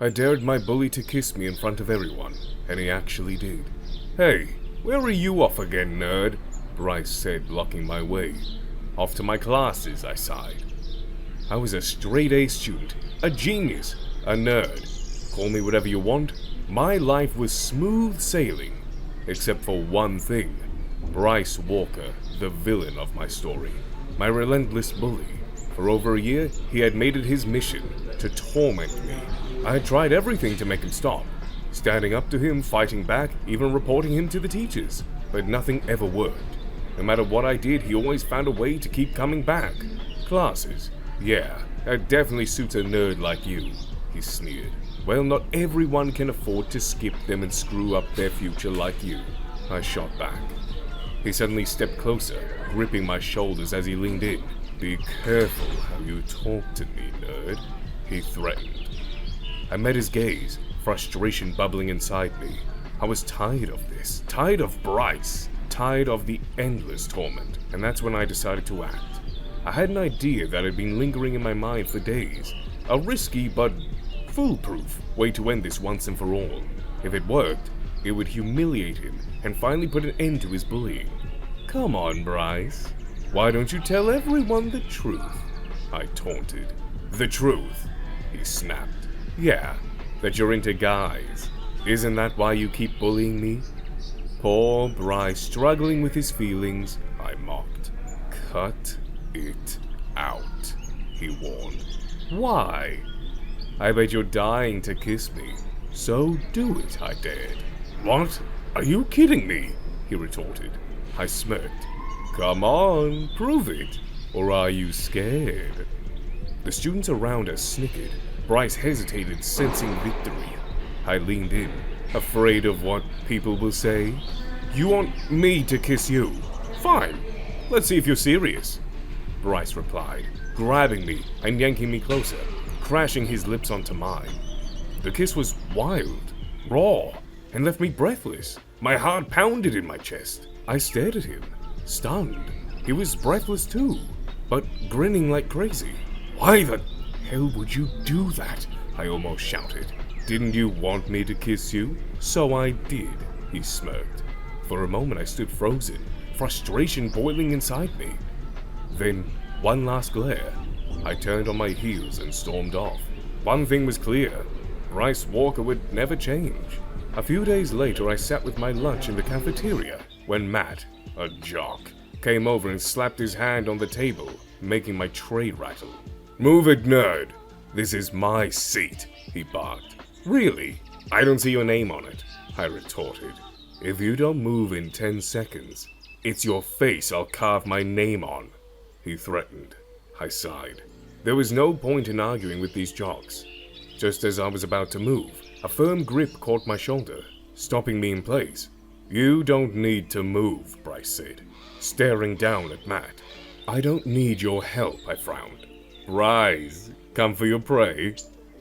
I dared my bully to kiss me in front of everyone, and he actually did. "Hey, where are you off again, nerd?" Bryce said, blocking my way. "Off to my classes," I sighed. I was a straight-A student, a genius, a nerd. Call me whatever you want. My life was smooth sailing, except for one thing. Bryce Walker, the villain of my story. My relentless bully. For over a year, he had made it his mission to torment me. I had tried everything to make him stop. Standing up to him, fighting back, even reporting him to the teachers. But nothing ever worked. No matter what I did, he always found a way to keep coming back. Classes. Yeah, that definitely suits a nerd like you, he sneered. Well, not everyone can afford to skip them and screw up their future like you. I shot back. He suddenly stepped closer, gripping my shoulders as he leaned in. "Be careful how you talk to me, nerd," he threatened. I met his gaze, frustration bubbling inside me. I was tired of this, tired of Bryce, tired of the endless torment, and that's when I decided to act. I had an idea that had been lingering in my mind for days, a risky but foolproof way to end this once and for all. If it worked, it would humiliate him and finally put an end to his bullying. "Come on, Bryce. Why don't you tell everyone the truth?" I taunted. "The truth?" he snapped. "Yeah, that you're into guys. Isn't that why you keep bullying me?" Poor Bryce struggling with his feelings, I mocked. "Cut it out," he warned. "Why? I bet you're dying to kiss me. So do it," I dared. "What? Are you kidding me?" he retorted. I smirked. "Come on, prove it. Or are you scared?" The students around us snickered. Bryce hesitated, sensing victory. I leaned in, afraid of what people will say. "You want me to kiss you? Fine. Let's see if you're serious," Bryce replied, grabbing me and yanking me closer, crashing his lips onto mine. The kiss was wild, raw, and left me breathless. My heart pounded in my chest. I stared at him, stunned. He was breathless too, but grinning like crazy. "Why the hell would you do that?" I almost shouted. "Didn't you want me to kiss you?" "So I did," he smirked. For a moment I stood frozen, frustration boiling inside me. Then, one last glare. I turned on my heels and stormed off. One thing was clear. Bryce Walker would never change. A few days later, I sat with my lunch in the cafeteria when Matt, a jock, came over and slapped his hand on the table, making my tray rattle. "Move it, nerd. This is my seat," he barked. "Really? I don't see your name on it," I retorted. "If you don't move in 10 seconds, it's your face I'll carve my name on," he threatened. I sighed. There was no point in arguing with these jocks. Just as I was about to move, a firm grip caught my shoulder, stopping me in place. "You don't need to move," Bryce said, staring down at Matt. "I don't need your help," I frowned. "Bryce, come for your prey?"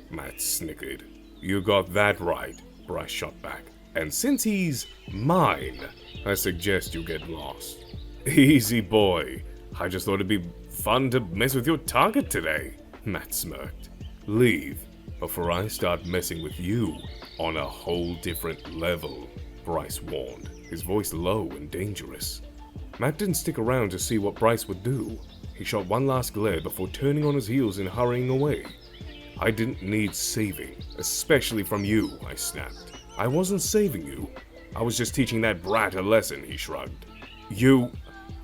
Matt snickered. "You got that right," Bryce shot back. "And since he's mine, I suggest you get lost." "Easy, boy. I just thought it'd be fun to mess with your target today," Matt smirked. "Leave before I start messing with you on a whole different level," Bryce warned, his voice low and dangerous. Matt didn't stick around to see what Bryce would do. He shot one last glare before turning on his heels and hurrying away. "I didn't need saving, especially from you," I snapped. "I wasn't saving you. I was just teaching that brat a lesson," he shrugged. "You..."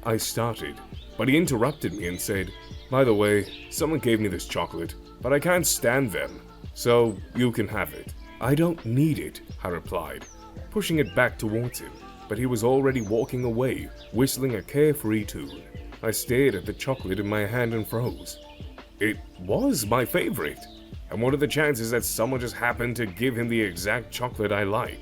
I started, but he interrupted me and said, "By the way, someone gave me this chocolate, but I can't stand them, so you can have it." "I don't need it," I replied, pushing it back towards him, but he was already walking away, whistling a carefree tune. I stared at the chocolate in my hand and froze. It was my favorite. And what are the chances that someone just happened to give him the exact chocolate I liked?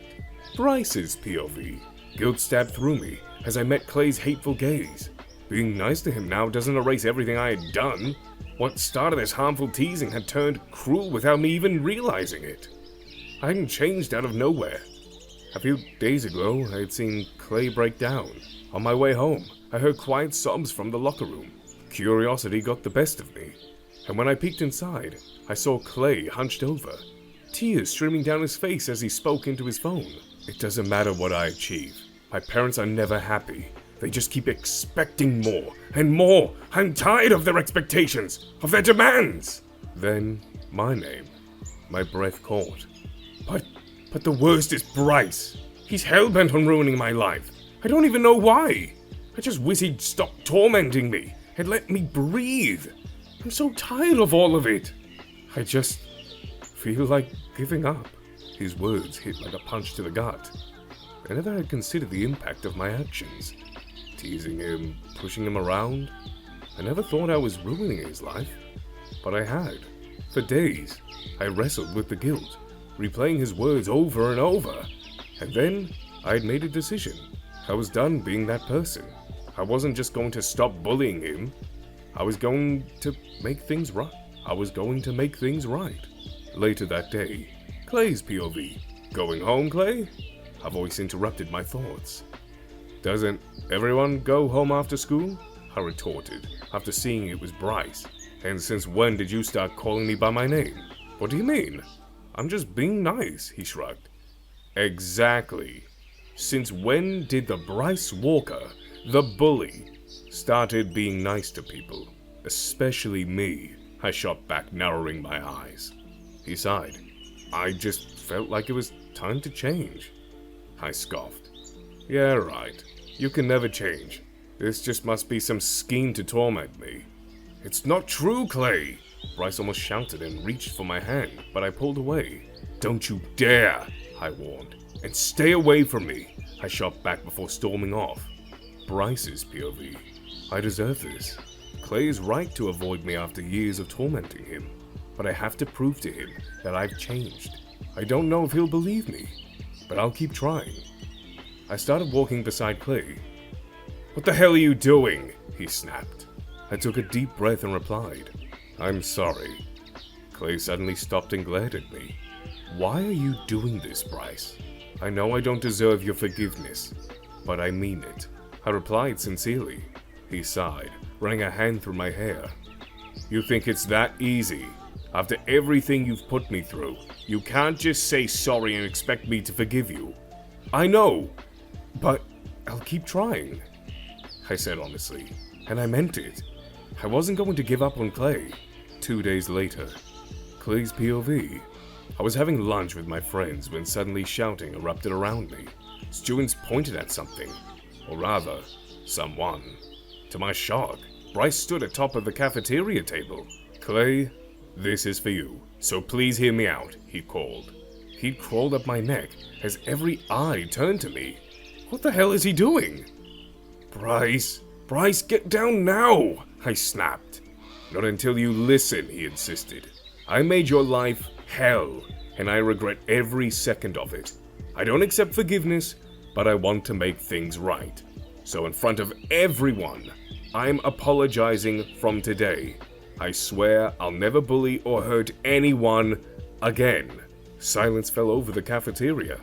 Bryce's POV. Guilt stabbed through me as I met Clay's hateful gaze. Being nice to him now doesn't erase everything I had done. What started as harmful teasing had turned cruel without me even realizing it. I hadn't changed out of nowhere. A few days ago, I had seen Clay break down. On my way home, I heard quiet sobs from the locker room. Curiosity got the best of me, and when I peeked inside, I saw Clay hunched over. tears streaming down his face as he spoke into his phone. It doesn't matter what I achieve. My parents are never happy. They just keep expecting more and more. I'm tired of their expectations, of their demands. Then, my name. My breath caught. But the worst is Bryce. He's hellbent on ruining my life. I don't even know why. I just wish he'd stop tormenting me and let me breathe. I'm so tired of all of it. I just feel like giving up. His words hit like a punch to the gut. I never had considered the impact of my actions. Teasing him, pushing him around. I never thought I was ruining his life. But I had. For days, I wrestled with the guilt, replaying his words over and over. And then, I had made a decision. I was done being that person. I wasn't just going to stop bullying him. I was going to make things right. Later that day, Clay's POV. Going home, Clay? A voice interrupted my thoughts. Doesn't everyone go home after school? I retorted, after seeing it was Bryce. And since when did you start calling me by my name? What do you mean? I'm just being nice, he shrugged. Exactly. Since when did the Bryce Walker, the bully, started being nice to people? Especially me, I shot back, narrowing my eyes. He sighed. I just felt like it was time to change. I scoffed. Yeah, right. You can never change. This just must be some scheme to torment me. It's not true, Clay! Bryce almost shouted and reached for my hand, but I pulled away. Don't you dare, I warned. And stay away from me, I shot back before storming off. Bryce's POV. I deserve this. Clay is right to avoid me after years of tormenting him, but I have to prove to him that I've changed. I don't know if he'll believe me, but I'll keep trying. I started walking beside Clay. What the hell are you doing? He snapped. I took a deep breath and replied, I'm sorry. Clay suddenly stopped and glared at me. Why are you doing this, Bryce? I know I don't deserve your forgiveness, but I mean it. I replied sincerely. He sighed, running a hand through my hair. You think it's that easy? After everything you've put me through, you can't just say sorry and expect me to forgive you. I know, but I'll keep trying, I said honestly, and I meant it. I wasn't going to give up on Clay. 2 days later, Clay's POV. I was having lunch with my friends when suddenly shouting erupted around me. Students pointed at something, or rather, someone. To my shock, Bryce stood atop of the cafeteria table. Clay, this is for you, so please hear me out, he called. He'd crawled up my neck as every eye turned to me. What the hell is he doing? Bryce, get down now, I snapped. Not until you listen, he insisted. I made your life hell, and I regret every second of it. I don't accept forgiveness, but I want to make things right. So in front of everyone, I'm apologizing from today. I swear I'll never bully or hurt anyone again. Silence fell over the cafeteria.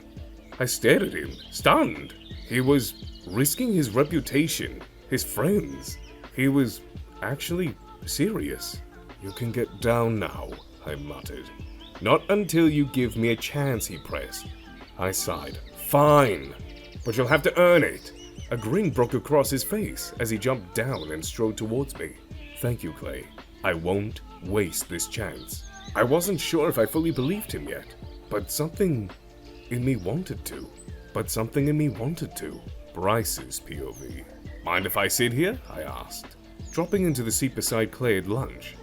I stared at him, stunned. He was risking his reputation, his friends. He was actually serious. You can get down now, I muttered. Not until you give me a chance, he pressed. I sighed. Fine, but you'll have to earn it. A grin broke across his face as he jumped down and strode towards me. Thank you, Clay. I won't waste this chance. I wasn't sure if I fully believed him yet, but something in me wanted to. Bryce's POV. Mind if I sit here? I asked, dropping into the seat beside Clay at lunch.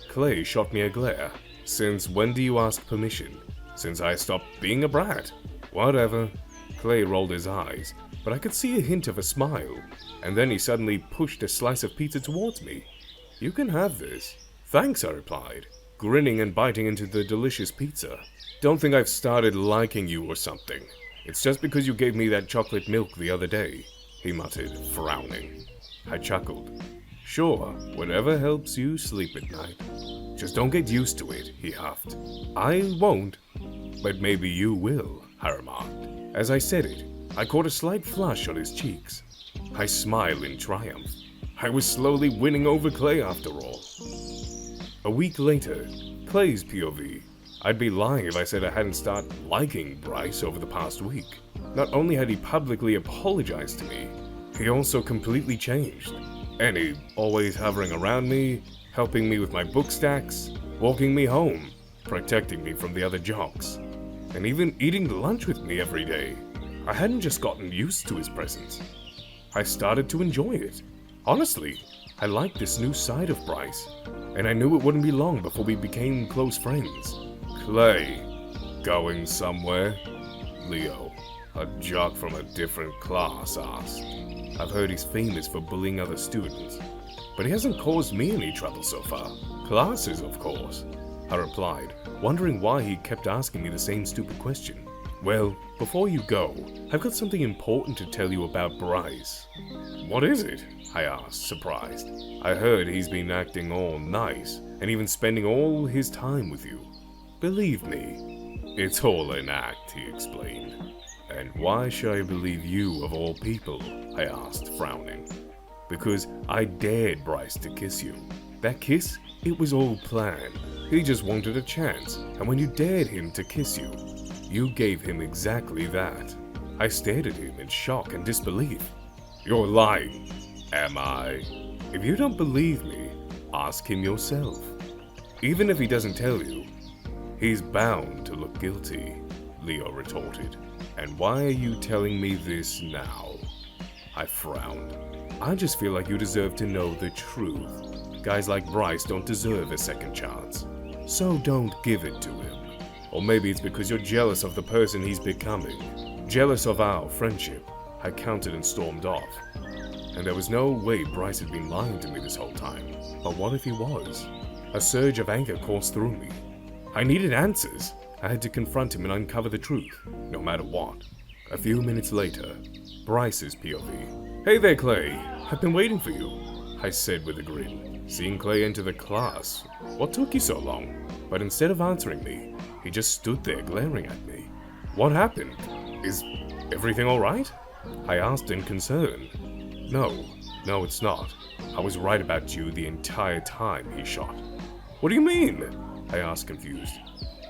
Clay shot me a glare. Since when do you ask permission? Since I stopped being a brat. Whatever. Clay rolled his eyes, but I could see a hint of a smile, and then he suddenly pushed a slice of pizza towards me. You can have this. Thanks, I replied, grinning and biting into the delicious pizza. Don't think I've started liking you or something. It's just because you gave me that chocolate milk the other day, he muttered, frowning. I chuckled. Sure, whatever helps you sleep at night. Just don't get used to it, he huffed. I won't, but maybe you will, I remarked. As I said it, I caught a slight flush on his cheeks. I smiled in triumph. I was slowly winning over Clay after all. A week later, Clay's POV. I'd be lying if I said I hadn't started liking Bryce over the past week. Not only had he publicly apologized to me, he also completely changed. And he always hovering around me, helping me with my book stacks, walking me home, protecting me from the other jocks, and even eating lunch with me every day. I hadn't just gotten used to his presence. I started to enjoy it. Honestly, I liked this new side of Bryce, and I knew it wouldn't be long before we became close friends. Clay, going somewhere? Leo, a jock from a different class, asked. I've heard he's famous for bullying other students, but he hasn't caused me any trouble so far. Classes, of course, I replied, wondering why he kept asking me the same stupid question. Well, before you go, I've got something important to tell you about Bryce. What is it? I asked, surprised. I heard he's been acting all nice, and even spending all his time with you. Believe me, it's all an act, he explained. And why should I believe you of all people? I asked, frowning. Because I dared Bryce to kiss you. That kiss, it was all planned. He just wanted a chance, and when you dared him to kiss you, you gave him exactly that. I stared at him in shock and disbelief. You're lying. Am I? If you don't believe me, ask him yourself. Even if he doesn't tell you, he's bound to look guilty, Leo retorted. And why are you telling me this now? I frowned. I just feel like you deserve to know the truth. Guys like Bryce don't deserve a second chance. So don't give it to him. Or maybe it's because you're jealous of the person he's becoming. Jealous of our friendship. I countered and stormed off. And there was no way Bryce had been lying to me this whole time. But what if he was? A surge of anger coursed through me. I needed answers. I had to confront him and uncover the truth, no matter what. A few minutes later, Bryce's POV. Hey there, Clay. I've been waiting for you, I said with a grin. Seeing Clay enter the class. What took you so long? But instead of answering me, he just stood there glaring at me. What happened? Is everything alright? I asked in concern. No, it's not. I was right about you the entire time, he shot. What do you mean? I asked confused.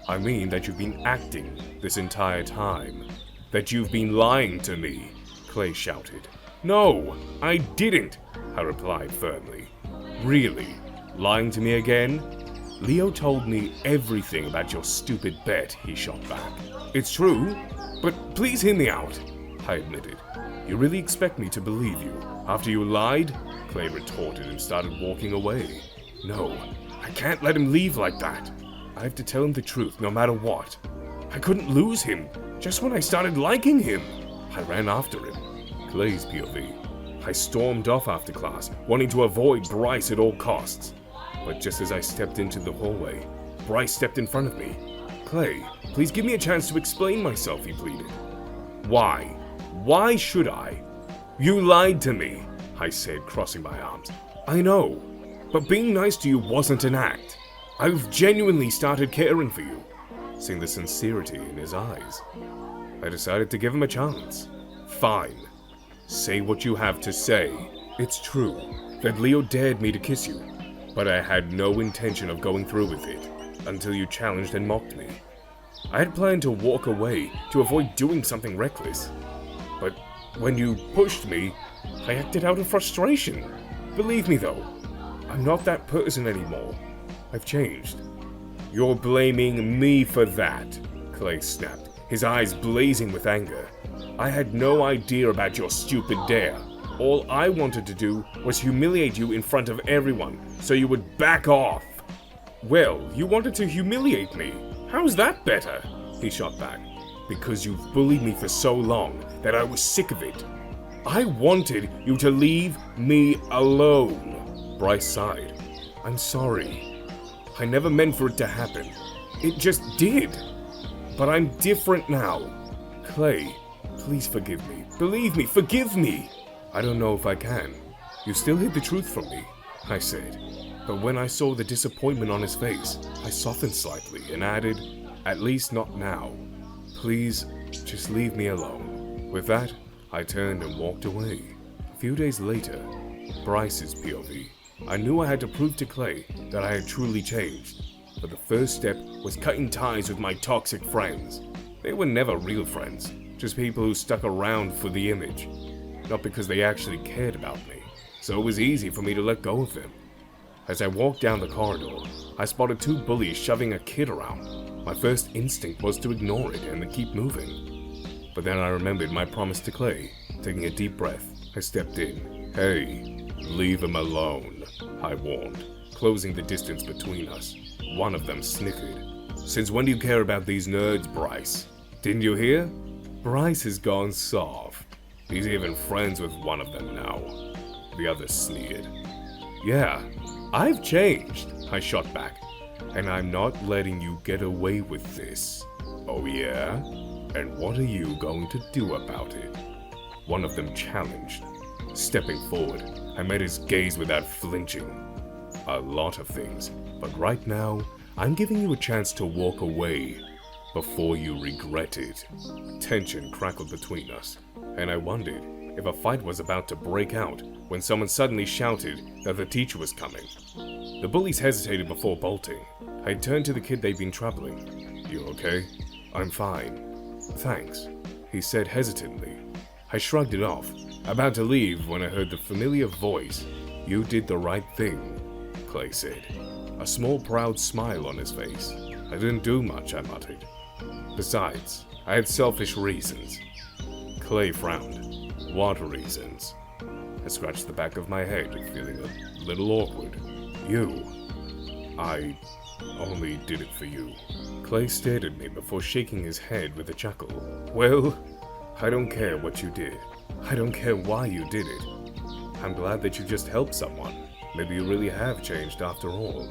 I mean that you've been acting this entire time. That you've been lying to me, Clay shouted. No, I didn't, I replied firmly. Really? Lying to me again? Leo told me everything about your stupid bet, he shot back. It's true, but please hear me out, I admitted. You really expect me to believe you after you lied? Clay retorted and started walking away. No, I can't let him leave like that. I have to tell him the truth no matter what. I couldn't lose him just when I started liking him. I ran after him. Clay's POV. I stormed off after class, wanting to avoid Bryce at all costs. But just as I stepped into the hallway, Bryce stepped in front of me. Clay, please give me a chance to explain myself, he pleaded. Why? Why should I? You lied to me, I said, crossing my arms. I know, but being nice to you wasn't an act. I've genuinely started caring for you. Seeing the sincerity in his eyes, I decided to give him a chance. Fine. Say what you have to say. It's true that Leo dared me to kiss you, but I had no intention of going through with it until you challenged and mocked me. I had planned to walk away to avoid doing something reckless, but when you pushed me, I acted out of frustration. Believe me though, I'm not that person anymore. I've changed. You're blaming me for that, Clay snapped, his eyes blazing with anger. I had no idea about your stupid dare. All I wanted to do was humiliate you in front of everyone, so you would back off. Well, you wanted to humiliate me. How's that better? He shot back. Because you've bullied me for so long that I was sick of it. I wanted you to leave me alone. Bryce sighed. I'm sorry. I never meant for it to happen. It just did. But I'm different now. Clay, please forgive me. Believe me, forgive me. I don't know if I can. You still hid the truth from me, I said. But when I saw the disappointment on his face, I softened slightly and added, at least not now. Please, just leave me alone. With that, I turned and walked away. A few days later, Bryce's POV. I knew I had to prove to Clay that I had truly changed. but the first step was cutting ties with my toxic friends. They were never real friends, just people who stuck around for the image, not because they actually cared about me, so it was easy for me to let go of them. As I walked down the corridor, I spotted two bullies shoving a kid around. My first instinct was to ignore it and to keep moving. But then I remembered my promise to Clay. Taking a deep breath, I stepped in. "Hey, leave him alone," I warned, closing the distance between us. One of them snickered. "Since when do you care about these nerds, Bryce? Didn't you hear? Bryce has gone soft. He's even friends with one of them now." The other sneered. "Yeah, I've changed," I shot back. "And I'm not letting you get away with this." "Oh yeah? And what are you going to do about it?" One of them challenged. Stepping forward, I met his gaze without flinching. "A lot of things, but right now, I'm giving you a chance to walk away before you regret it." Tension crackled between us, and I wondered if a fight was about to break out when someone suddenly shouted that the teacher was coming. The bullies hesitated before bolting. I turned to the kid they'd been troubling. "You okay?" "I'm fine. Thanks," he said hesitantly. I shrugged it off, about to leave when I heard the familiar voice. "You did the right thing," Clay said, a small proud smile on his face. "I didn't do much," I muttered. "Besides, I had selfish reasons." Clay frowned. "What reasons?" I scratched the back of my head, feeling a little awkward. "You. I only did it for you." Clay stared at me before shaking his head with a chuckle. "Well, I don't care what you did. I don't care why you did it. I'm glad that you just helped someone. Maybe you really have changed after all."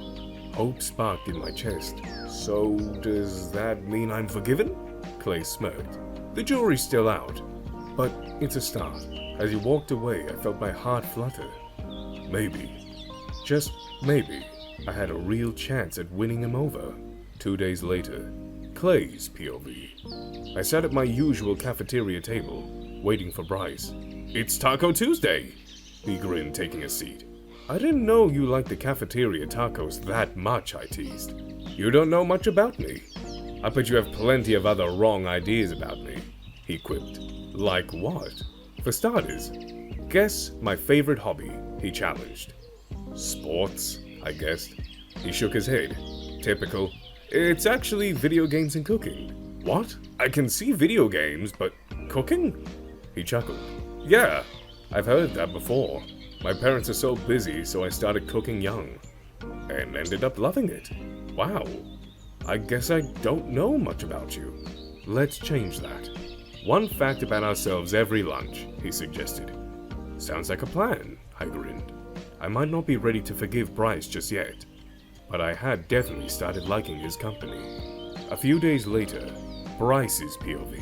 Hope sparked in my chest. "So, does that mean I'm forgiven?" Clay smirked. "The jury's still out, but it's a start." As he walked away, I felt my heart flutter. Maybe, just maybe, I had a real chance at winning him over. 2 days later, Clay's POV. I sat at my usual cafeteria table, waiting for Bryce. "It's Taco Tuesday," he grinned, taking a seat. "I didn't know you liked the cafeteria tacos that much," I teased. "You don't know much about me. I bet you have plenty of other wrong ideas about me," he quipped. "Like what?" "For starters, guess my favorite hobby," he challenged. "Sports," I guessed. He shook his head. "Typical. It's actually video games and cooking." "What? I can see video games, but cooking?" He chuckled. "Yeah, I've heard that before. My parents are so busy, so I started cooking young, and ended up loving it." "Wow, I guess I don't know much about you." "Let's change that. One fact about ourselves every lunch," he suggested. "Sounds like a plan," I grinned. I might not be ready to forgive Bryce just yet, but I had definitely started liking his company. A few days later, Bryce's POV.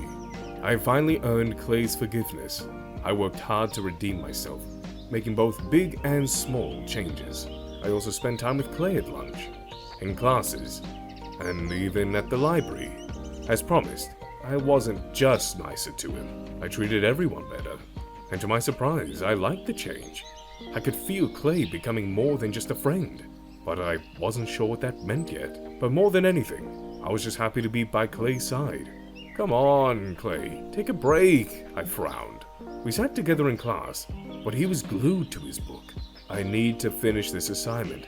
I finally earned Clay's forgiveness. I worked hard to redeem myself, making both big and small changes. I also spent time with Clay at lunch, in classes, and even at the library. As promised, I wasn't just nicer to him. I treated everyone better. And to my surprise, I liked the change. I could feel Clay becoming more than just a friend, but I wasn't sure what that meant yet. But more than anything, I was just happy to be by Clay's side. "Come on, Clay, take a break," I frowned. We sat together in class, but he was glued to his book. "I need to finish this assignment.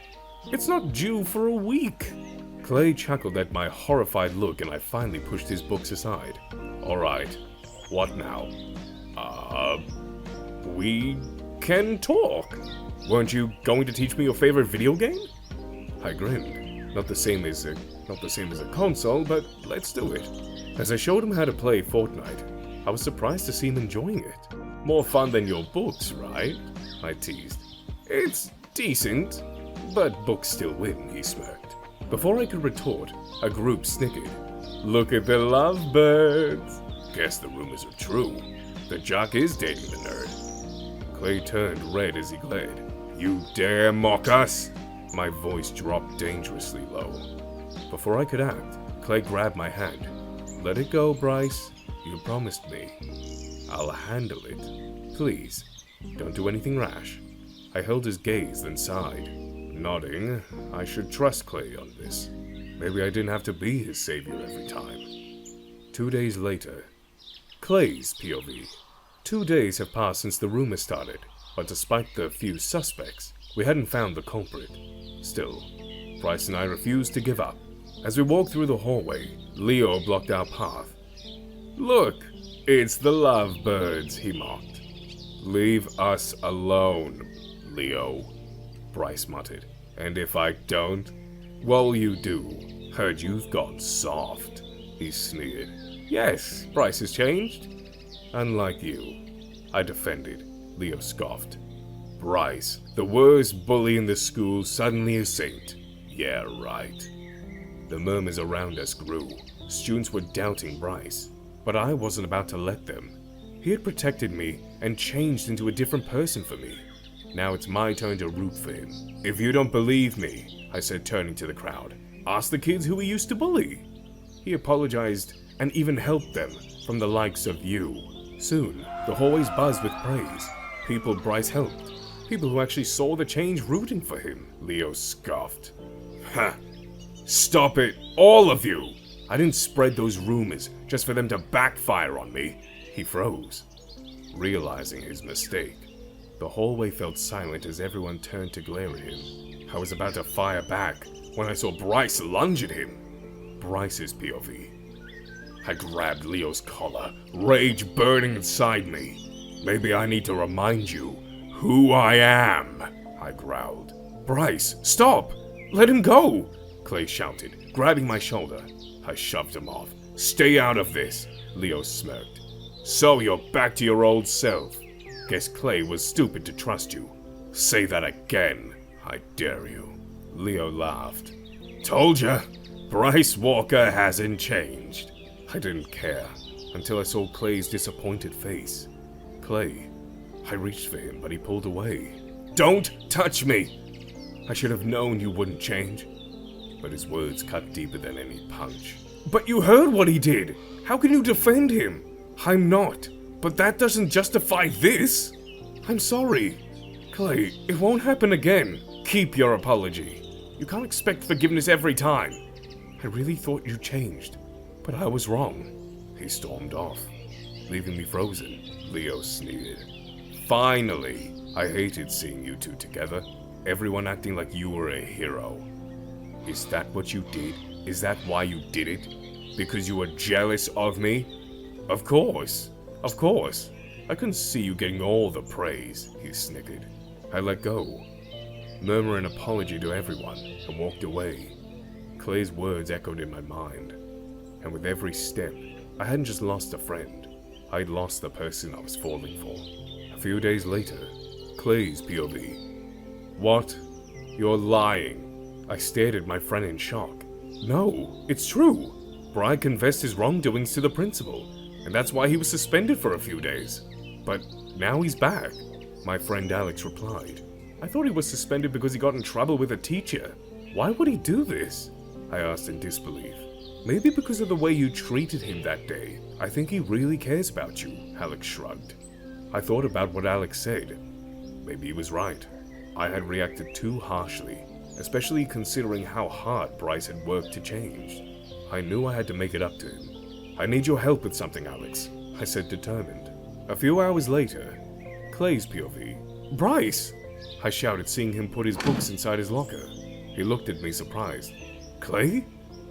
It's not due for a week." Clay chuckled at my horrified look, and I finally pushed his books aside. "All right, what now?" We can talk. Weren't you going to teach me your favorite video game?" I grinned. Not the same as a console, but let's do it. As I showed him how to play Fortnite, I was surprised to see him enjoying it. "More fun than your books, right?" I teased. "It's decent, but books still win," he smirked. Before I could retort, a group snickered. "Look at the lovebirds." Guess the rumors are true. The jock is dating the nerd. Clay turned red as he glared. "You dare mock us?" My voice dropped dangerously low. Before I could act, Clay grabbed my hand. "Let it go, Bryce. You promised me. I'll handle it. Please, don't do anything rash." I held his gaze, then sighed. Nodding, I should trust Clay on this. Maybe I didn't have to be his savior every time. 2 days later. Clay's POV. 2 days have passed since the rumor started, but despite the few suspects, we hadn't found the culprit. Still, Bryce and I refused to give up. As we walked through the hallway, Leo blocked our path. "Look, it's the lovebirds," he mocked. "Leave us alone, Leo," Bryce muttered. "And if I don't, what'll you do? Heard you've gone soft," he sneered. "Yes, Bryce has changed." "Unlike you," I defended. Leo scoffed. "Bryce, the worst bully in the school, suddenly a saint. Yeah, right." The murmurs around us grew. Students were doubting Bryce, but I wasn't about to let them. He had protected me and changed into a different person for me. Now it's my turn to root for him. "If you don't believe me," I said, turning to the crowd, "ask the kids who he used to bully." He apologized and even helped them, from the likes of you. Soon, the hallways buzzed with praise. People Bryce helped. People who actually saw the change rooting for him. Leo scoffed. "Ha! Stop it, all of you! I didn't spread those rumors just for them to backfire on me." He froze, realizing his mistake. The hallway felt silent as everyone turned to glare at him. I was about to fire back when I saw Bryce lunge at him. Bryce's POV. I grabbed Leo's collar, rage burning inside me. "Maybe I need to remind you who I am," I growled. "Bryce, stop! Let him go!" Clay shouted, grabbing my shoulder. I shoved him off. "Stay out of this," Leo smirked. "So you're back to your old self. Guess Clay was stupid to trust you. Say that again, I dare you." Leo laughed. "Told ya, Bryce Walker hasn't changed." I didn't care until I saw Clay's disappointed face. Clay. I reached for him, but he pulled away. "Don't touch me! I should have known you wouldn't change." But his words cut deeper than any punch. "But you heard what he did! How can you defend him?" "I'm not, but that doesn't justify this!" "I'm sorry. Clay, it won't happen again." "Keep your apology. You can't expect forgiveness every time." "I really thought you changed, but I was wrong." He stormed off, leaving me frozen. Leo sneered. "Finally! I hated seeing you two together. Everyone acting like you were a hero. Is that what you did? Is that why you did it? Because you were jealous of me?" Of course. I couldn't see you getting all the praise," he snickered. I let go, murmured an apology to everyone, and walked away. Clay's words echoed in my mind, and with every step, I hadn't just lost a friend, I'd lost the person I was falling for. A few days later, Clay's POV. "What? You're lying." I stared at my friend in shock. "No, it's true. Brian confessed his wrongdoings to the principal, and that's why he was suspended for a few days. But now he's back," my friend Alex replied. "I thought he was suspended because he got in trouble with a teacher. Why would he do this?" I asked in disbelief. "Maybe because of the way you treated him that day. I think he really cares about you," Alex shrugged. I thought about what Alex said. Maybe he was right. I had reacted too harshly, especially considering how hard Bryce had worked to change. I knew I had to make it up to him. "I need your help with something, Alex," I said, determined. A few hours later, Clay's POV. "Bryce!" I shouted, seeing him put his books inside his locker. He looked at me surprised. "Clay?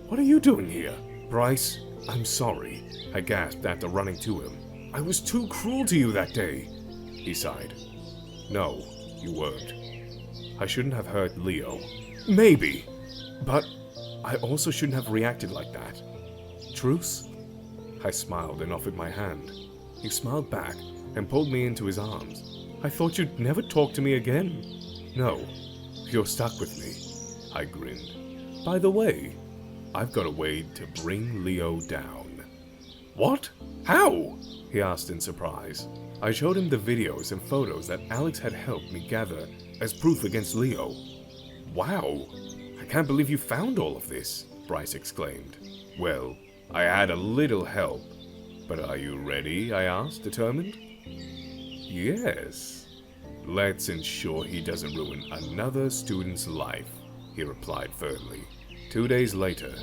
What are you doing here?" "Bryce, I'm sorry," I gasped after running to him. "I was too cruel to you that day." He sighed. "No, you weren't. I shouldn't have hurt Leo." "Maybe, but I also shouldn't have reacted like that." "Truce?" I smiled and offered my hand. He smiled back and pulled me into his arms. "I thought you'd never talk to me again." "No, you're stuck with me," I grinned. "By the way, I've got a way to bring Leo down." "What? How?" he asked in surprise. I showed him the videos and photos that Alex had helped me gather as proof against Leo. "Wow, I can't believe you found all of this," Bryce exclaimed. "Well, I had a little help. But are you ready?" I asked, determined. "Yes. Let's ensure he doesn't ruin another student's life," he replied firmly. 2 days later,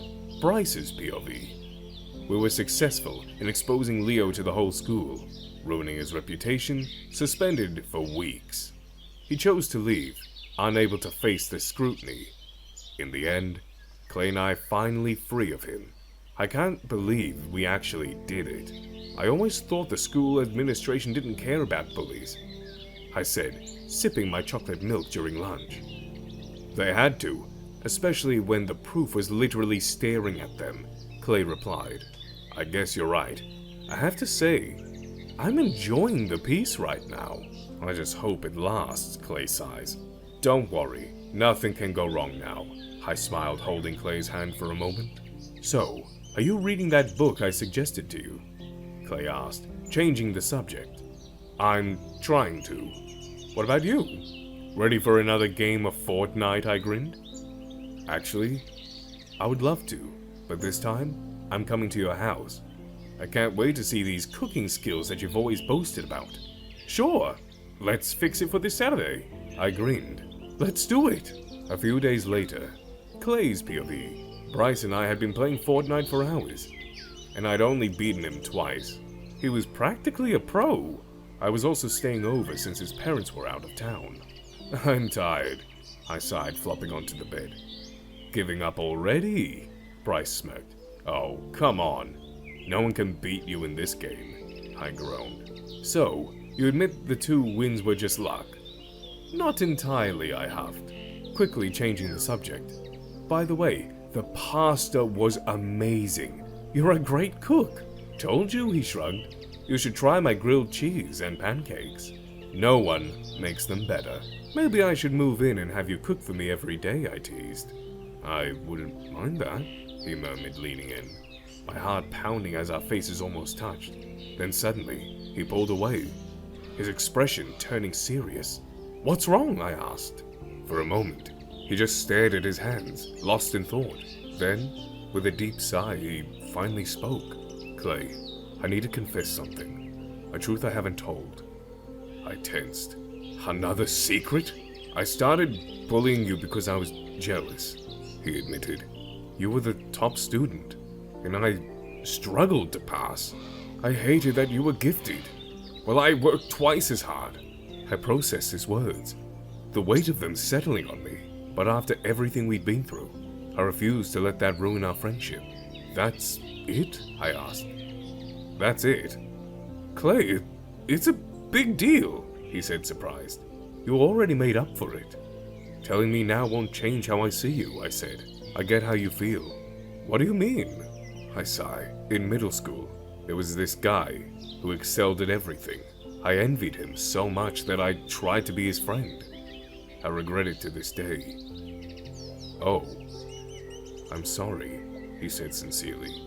Bryce's POV. We were successful in exposing Leo to the whole school, ruining his reputation, suspended for weeks. He chose to leave, unable to face the scrutiny. In the end, Clay and I finally free of him. I can't believe we actually did it. I always thought the school administration didn't care about bullies, I said, sipping my chocolate milk during lunch. They had to, especially when the proof was literally staring at them, Clay replied. I guess you're right. I have to say, I'm enjoying the peace right now. I just hope it lasts, Clay sighs. Don't worry, nothing can go wrong now. I smiled, holding Clay's hand for a moment. So, are you reading that book I suggested to you? Clay asked, changing the subject. I'm trying to. What about you? Ready for another game of Fortnite, I grinned. Actually, I would love to, but this time, I'm coming to your house. I can't wait to see these cooking skills that you've always boasted about. Sure, let's fix it for this Saturday. I grinned. Let's do it. A few days later, Clay's POV. Bryce and I had been playing Fortnite for hours, and I'd only beaten him twice. He was practically a pro. I was also staying over since his parents were out of town. I'm tired, I sighed, flopping onto the bed. Giving up already? Bryce smirked. Oh, come on. No one can beat you in this game, I groaned. So, you admit the 2 wins were just luck? Not entirely, I huffed, quickly changing the subject. By the way, the pasta was amazing. You're a great cook. Told you, he shrugged. You should try my grilled cheese and pancakes. No one makes them better. Maybe I should move in and have you cook for me every day, I teased. I wouldn't mind that, he murmured, leaning in. My heart pounding as our faces almost touched. Then suddenly, he pulled away, his expression turning serious. What's wrong? I asked. For a moment, he just stared at his hands, lost in thought. Then, with a deep sigh, he finally spoke. Clay, I need to confess something. A truth I haven't told. I tensed. Another secret? I started bullying you because I was jealous, he admitted. You were the top student, and I struggled to pass. I hated that you were gifted. Well, I worked twice as hard. I processed his words, the weight of them settling on me. But after everything we'd been through, I refused to let that ruin our friendship. That's it? I asked. That's it? Clay, it's a big deal, he said, surprised. You already made up for it. Telling me now won't change how I see you, I said. I get how you feel. What do you mean? I sighed. In middle school, there was this guy who excelled at everything. I envied him so much that I tried to be his friend. I regret it to this day. Oh, I'm sorry, he said sincerely.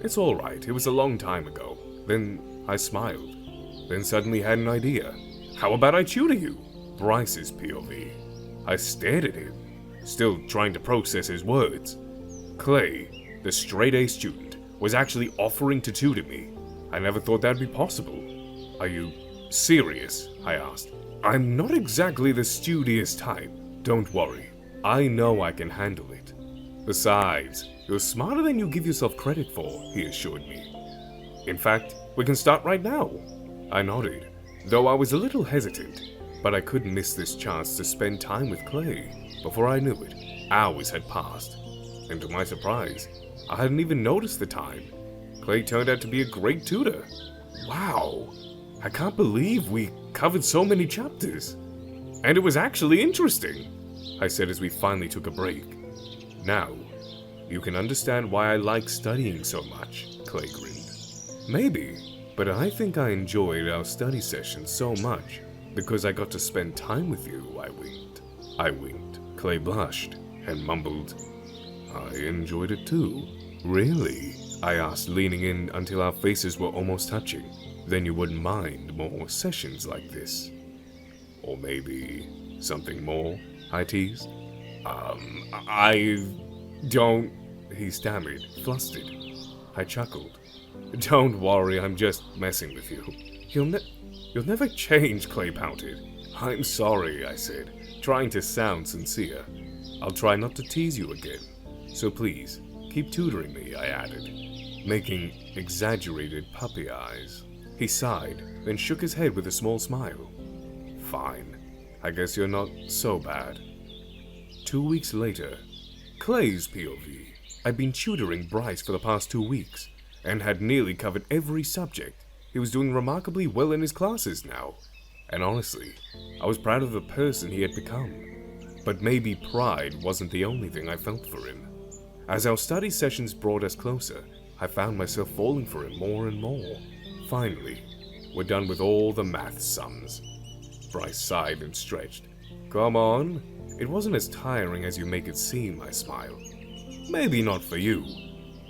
It's all right, it was a long time ago. Then I smiled. Then suddenly had an idea. How about I tutor you? Bryce's POV. I stared at him, still trying to process his words. Clay, the straight-A student, was actually offering to tutor me. I never thought that'd be possible. Are you serious? I asked. I'm not exactly the studious type. Don't worry. I know I can handle it. Besides, you're smarter than you give yourself credit for, he assured me. In fact, we can start right now. I nodded, though I was a little hesitant, but I couldn't miss this chance to spend time with Clay. Before I knew it, hours had passed, and to my surprise, I hadn't even noticed the time. Clay turned out to be a great tutor. Wow, I can't believe we covered so many chapters. And it was actually interesting, I said as we finally took a break. Now, you can understand why I like studying so much, Clay grinned. Maybe, but I think I enjoyed our study sessions so much because I got to spend time with you, I winked. Clay blushed and mumbled, I enjoyed it too. Really? I asked, leaning in until our faces were almost touching. Then you wouldn't mind more sessions like this? Or maybe something more? I teased. I don't... He stammered, flustered. I chuckled. Don't worry, I'm just messing with you. You'll never change, Clay pouted. I'm sorry, I said, trying to sound sincere. I'll try not to tease you again. So please, keep tutoring me, I added, making exaggerated puppy eyes. He sighed, then shook his head with a small smile. Fine. I guess you're not so bad. 2 weeks later, Clay's POV. I'd been tutoring Bryce for the past 2 weeks, and had nearly covered every subject. He was doing remarkably well in his classes now, and honestly, I was proud of the person he had become. But maybe pride wasn't the only thing I felt for him. As our study sessions brought us closer, I found myself falling for him more and more. Finally, we're done with all the math sums. Bryce sighed and stretched. Come on, it wasn't as tiring as you make it seem, I smiled. Maybe not for you,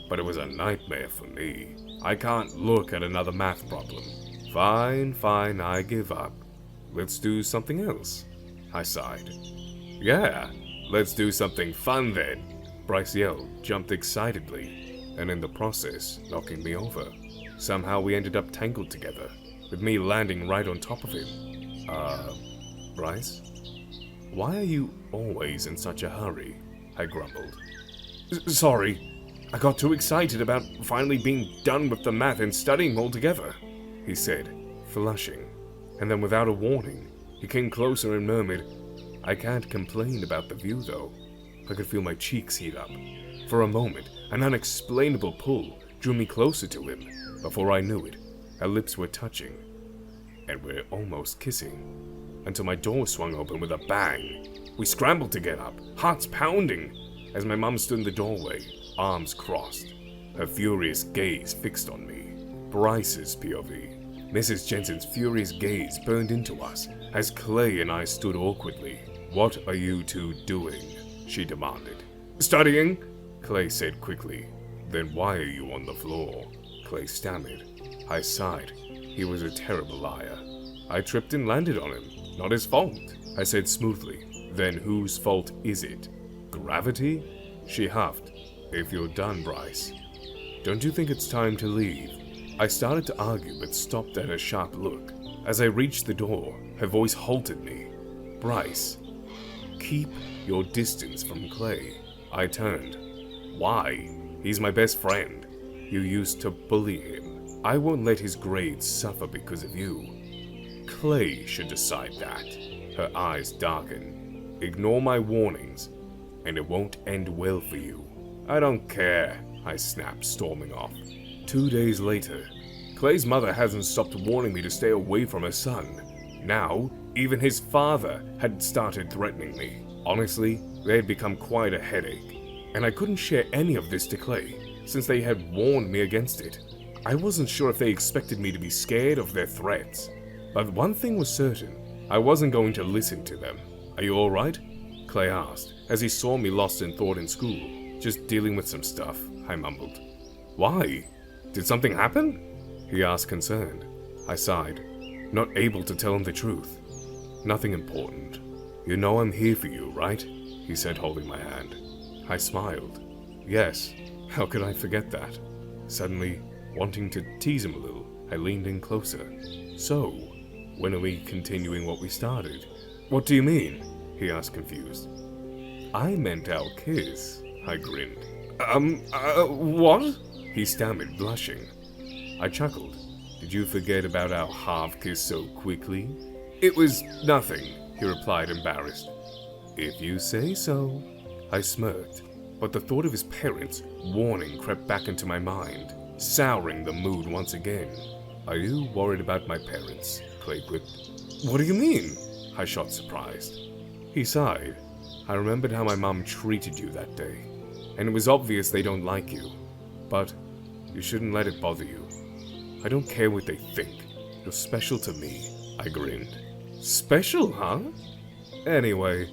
but it was a nightmare for me. I can't look at another math problem. Fine, I give up. Let's do something else. I sighed. Yeah, let's do something fun then, Bryce yelled, jumped excitedly, and in the process, knocking me over. Somehow we ended up tangled together, with me landing right on top of him. Bryce? Why are you always in such a hurry? I grumbled. Sorry, I got too excited about finally being done with the math and studying altogether, he said, flushing. And then without a warning, he came closer and murmured, I can't complain about the view though. I could feel my cheeks heat up. For a moment, an unexplainable pull drew me closer to him. Before I knew it, our lips were touching, and we're almost kissing, until my door swung open with a bang. We scrambled to get up, hearts pounding, as my mum stood in the doorway, arms crossed, her furious gaze fixed on me. Bryce's POV. Mrs. Jensen's furious gaze burned into us as Clay and I stood awkwardly. What are you two doing? She demanded. Studying, Clay said quickly. Then why are you on the floor? Clay stammered. I sighed. He was a terrible liar. I tripped and landed on him. Not his fault, I said smoothly. Then whose fault is it? Gravity? She huffed. If you're done, Bryce, don't you think it's time to leave? I started to argue but stopped at a sharp look. As I reached the door, her voice halted me. Bryce, keep your distance from Clay. I turned. Why? He's my best friend. You used to bully him. I won't let his grades suffer because of you. Clay should decide that. Her eyes darkened. Ignore my warnings, and it won't end well for you. I don't care, I snapped, storming off. 2 days later, Clay's mother hasn't stopped warning me to stay away from her son. Now, even his father had started threatening me. Honestly, they had become quite a headache, and I couldn't share any of this to Clay, since they had warned me against it. I wasn't sure if they expected me to be scared of their threats, but one thing was certain, I wasn't going to listen to them. Are you alright? Clay asked, as he saw me lost in thought in school. Just dealing with some stuff, I mumbled. Why? Did something happen? He asked, concerned. I sighed, not able to tell him the truth. Nothing important. You know I'm here for you, right? He said, holding my hand. I smiled. Yes, how could I forget that? Suddenly, wanting to tease him a little, I leaned in closer. So, when are we continuing what we started? What do you mean? He asked, confused. I meant our kiss, I grinned. What? He stammered, blushing. I chuckled. Did you forget about our half-kiss so quickly? It was nothing, he replied, embarrassed. If you say so. I smirked, but the thought of his parents' warning crept back into my mind, souring the mood once again. Are you worried about my parents? Clay quipped. What do you mean? I shot, surprised. He sighed. I remembered how my mom treated you that day, and it was obvious they don't like you. But you shouldn't let it bother you. I don't care what they think. You're special to me, I grinned. Special, huh? Anyway,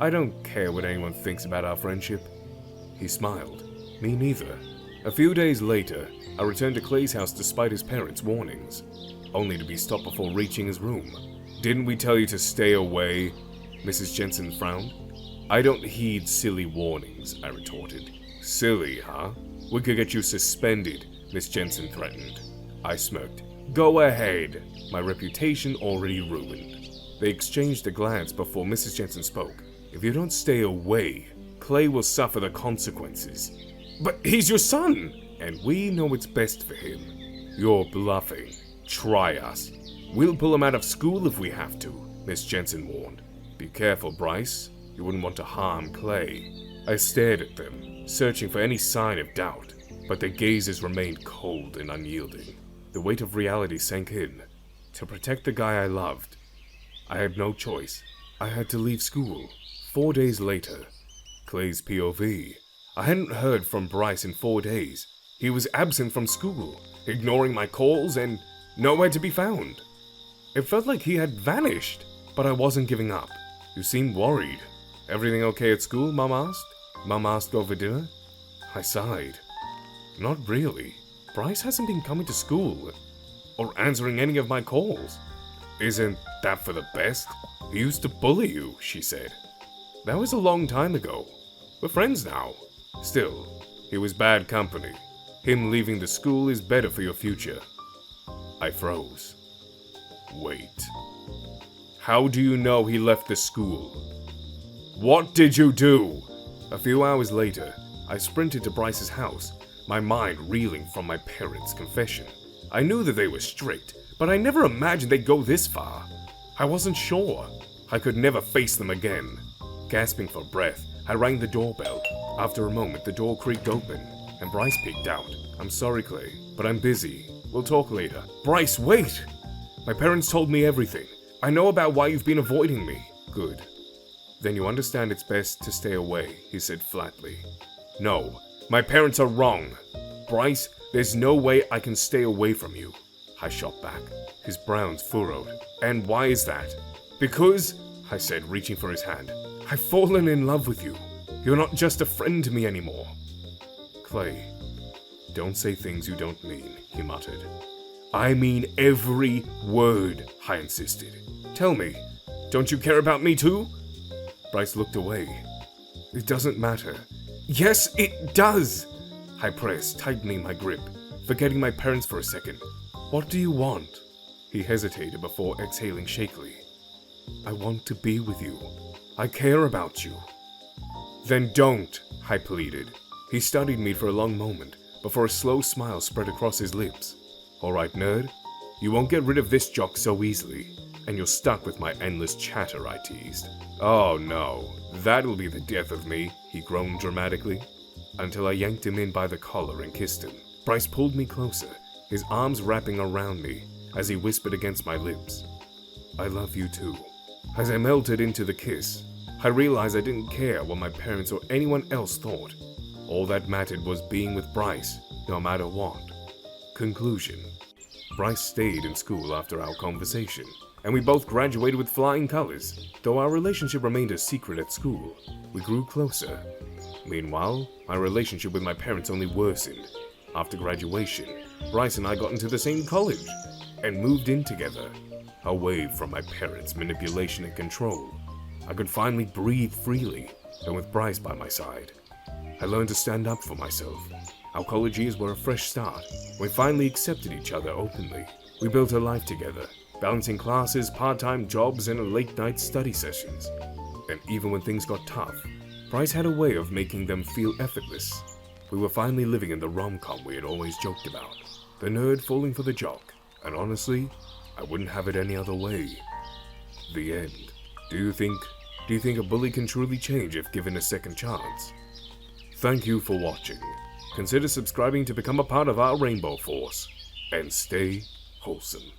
I don't care what anyone thinks about our friendship. He smiled. Me neither. A few days later, I returned to Clay's house despite his parents' warnings, only to be stopped before reaching his room. Didn't we tell you to stay away? Mrs. Jensen frowned. I don't heed silly warnings, I retorted. Silly, huh? We could get you suspended, Miss Jensen threatened. I smirked. Go ahead. My reputation already ruined. They exchanged a glance before Mrs. Jensen spoke. If you don't stay away, Clay will suffer the consequences. But he's your son! And we know what's best for him. You're bluffing. Try us. We'll pull him out of school if we have to, Miss Jensen warned. Be careful, Bryce. You wouldn't want to harm Clay. I stared at them, searching for any sign of doubt, but their gazes remained cold and unyielding. The weight of reality sank in. To protect the guy I loved, I had no choice. I had to leave school. 4 days later, Clay's POV. I hadn't heard from Bryce in 4 days. He was absent from school, ignoring my calls and nowhere to be found. It felt like he had vanished, but I wasn't giving up. You seemed worried. Everything okay at school, Mom asked? Mom asked over dinner? I sighed. Not really. Bryce hasn't been coming to school or answering any of my calls. Isn't that for the best? He used to bully you, she said. That was a long time ago. We're friends now. Still, he was bad company. Him leaving the school is better for your future. I froze. Wait. How do you know he left the school? What did you do? A few hours later, I sprinted to Bryce's house, my mind reeling from my parents' confession. I knew that they were strict, but I never imagined they'd go this far. I wasn't sure. I could never face them again. Gasping for breath, I rang the doorbell. After a moment, the door creaked open, and Bryce peeked out. I'm sorry, Clay, but I'm busy. We'll talk later. Bryce, wait! My parents told me everything. I know about why you've been avoiding me. Good. Then you understand it's best to stay away, he said flatly. No, my parents are wrong. Bryce, there's no way I can stay away from you. I shot back, his brows furrowed. And why is that? Because, I said, reaching for his hand, I've fallen in love with you. You're not just a friend to me anymore. Clay, don't say things you don't mean, he muttered. I mean every word, I insisted. Tell me, don't you care about me too? Bryce looked away. It doesn't matter. Yes, it does! I pressed, tightening my grip, forgetting my parents for a second. What do you want? He hesitated before exhaling shakily. I want to be with you. I care about you. Then don't, I pleaded. He studied me for a long moment, before a slow smile spread across his lips. All right, nerd. You won't get rid of this jock so easily, and you're stuck with my endless chatter, I teased. Oh no, that'll be the death of me, he groaned dramatically, until I yanked him in by the collar and kissed him. Bryce pulled me closer, his arms wrapping around me as he whispered against my lips. I love you too. As I melted into the kiss, I realized I didn't care what my parents or anyone else thought. All that mattered was being with Bryce, no matter what. Conclusion. Bryce stayed in school after our conversation, and we both graduated with flying colors. Though our relationship remained a secret at school, we grew closer. Meanwhile, my relationship with my parents only worsened. After graduation, Bryce and I got into the same college and moved in together, away from my parents' manipulation and control. I could finally breathe freely, and with Bryce by my side, I learned to stand up for myself. Our college years were a fresh start. We finally accepted each other openly. We built a life together, balancing classes, part-time jobs, and late-night study sessions. And even when things got tough, Bryce had a way of making them feel effortless. We were finally living in the rom-com we had always joked about. The nerd falling for the jock. And honestly, I wouldn't have it any other way. The end. Do you think a bully can truly change if given a second chance? Thank you for watching. Consider subscribing to become a part of our Rainbow Force. And stay wholesome.